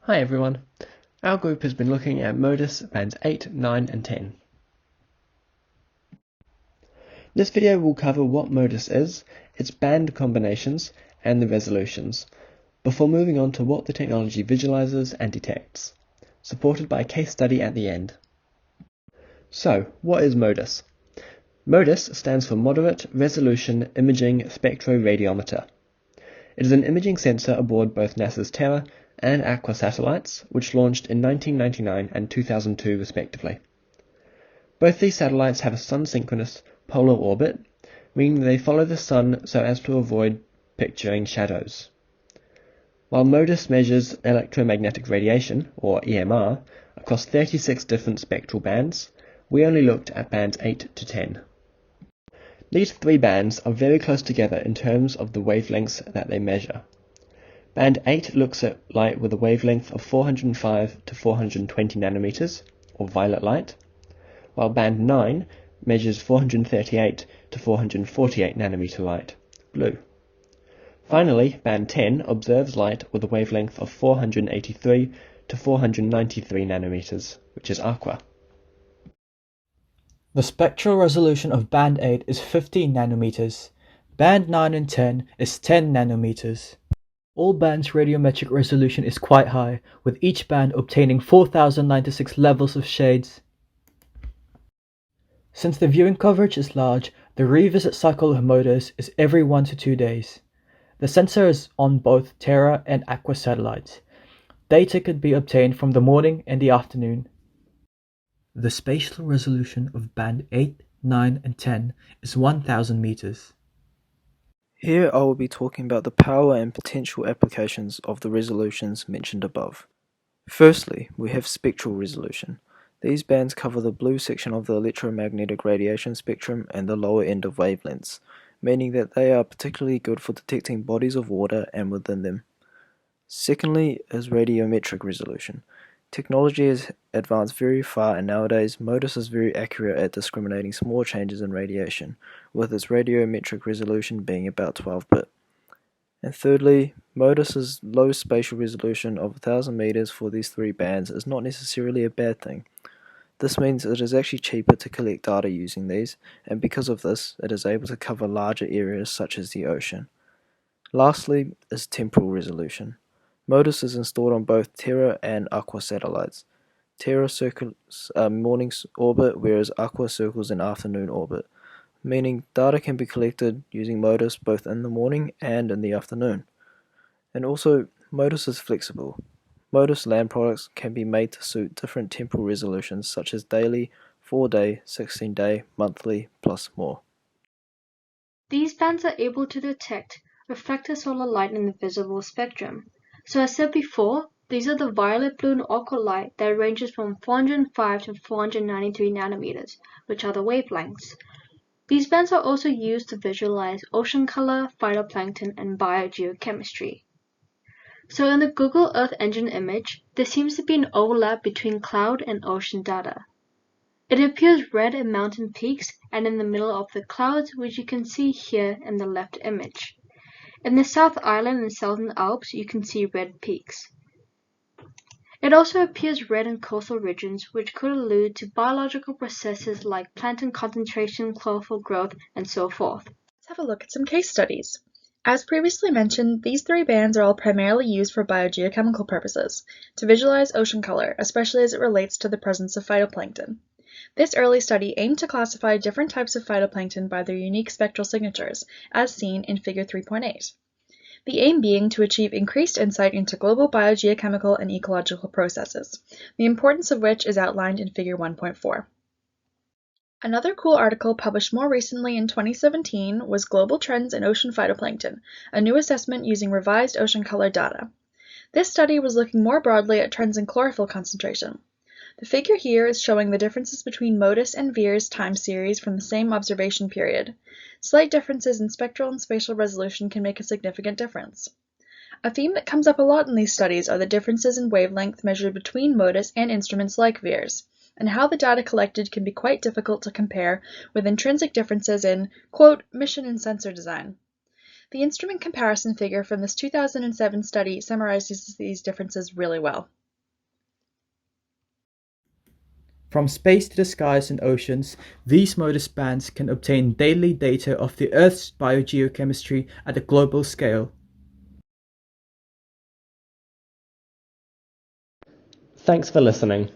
Hi everyone, our group has been looking at MODIS bands 8, 9 and 10. This video will cover what MODIS is, its band combinations and the resolutions, before moving on to what the technology visualizes and detects, supported by a case study at the end. So, what is MODIS? MODIS stands for Moderate Resolution Imaging Spectroradiometer. It is an imaging sensor aboard both NASA's Terra and Aqua satellites, which launched in 1999 and 2002 respectively. Both these satellites have a sun-synchronous polar orbit, meaning they follow the sun so as to avoid picturing shadows. While MODIS measures electromagnetic radiation, or EMR, across 36 different spectral bands, we only looked at bands 8 to 10. These three bands are very close together in terms of the wavelengths that they measure. Band 8 looks at light with a wavelength of 405 to 420 nanometers, or violet light, while Band 9 measures 438 to 448 nanometer light, blue. Finally, Band 10 observes light with a wavelength of 483 to 493 nanometers, which is aqua. The spectral resolution of Band 8 is 15 nanometers. Band 9 and 10 is 10 nanometers. All bands' radiometric resolution is quite high, with each band obtaining 4096 levels of shades. Since the viewing coverage is large, the revisit cycle of MODIS is every 1 to 2 days. The sensor is on both Terra and Aqua satellites. Data could be obtained from the morning and the afternoon. The spatial resolution of band 8, 9, and 10 is 1000 meters. Here I will be talking about the power and potential applications of the resolutions mentioned above. Firstly, we have spectral resolution. These bands cover the blue section of the electromagnetic radiation spectrum and the lower end of wavelengths, meaning that they are particularly good for detecting bodies of water and within them. Secondly is radiometric resolution. Technology has advanced very far, and nowadays MODIS is very accurate at discriminating small changes in radiation, with its radiometric resolution being about 12-bit. And thirdly, MODIS's low spatial resolution of 1000 meters for these three bands is not necessarily a bad thing. This means it is actually cheaper to collect data using these, and because of this, it is able to cover larger areas such as the ocean. Lastly is temporal resolution. MODIS is installed on both Terra and Aqua satellites. Terra circles a morning orbit, whereas Aqua circles an afternoon orbit, meaning data can be collected using MODIS both in the morning and in the afternoon. And also, MODIS is flexible. MODIS land products can be made to suit different temporal resolutions such as daily, 4-day, 16-day, monthly, plus more. These bands are able to detect reflected solar light in the visible spectrum. So as said before, these are the violet, blue, and aqua light that ranges from 405 to 493 nanometers, which are the wavelengths. These bands are also used to visualize ocean color, phytoplankton, and biogeochemistry. So in the Google Earth Engine image, there seems to be an overlap between cloud and ocean data. It appears red in mountain peaks and in the middle of the clouds, which you can see here in the left image. In the South Island and Southern Alps, you can see red peaks. It also appears red in coastal regions, which could allude to biological processes like plankton concentration, chlorophyll growth, and so forth. Let's have a look at some case studies. As previously mentioned, these three bands are all primarily used for biogeochemical purposes, to visualize ocean color, especially as it relates to the presence of phytoplankton. This early study aimed to classify different types of phytoplankton by their unique spectral signatures, as seen in Figure 3.8. The aim being to achieve increased insight into global biogeochemical and ecological processes, the importance of which is outlined in Figure 1.4. Another cool article published more recently in 2017 was Global Trends in Ocean Phytoplankton, a new assessment using revised ocean color data. This study was looking more broadly at trends in chlorophyll concentration. The figure here is showing the differences between MODIS and VIIRS time series from the same observation period. Slight differences in spectral and spatial resolution can make a significant difference. A theme that comes up a lot in these studies are the differences in wavelength measured between MODIS and instruments like VIIRS, and how the data collected can be quite difficult to compare with intrinsic differences in, quote, mission and sensor design. The instrument comparison figure from this 2007 study summarizes these differences really well. From space to the skies and oceans, these MODIS bands can obtain daily data of the Earth's biogeochemistry at a global scale. Thanks for listening.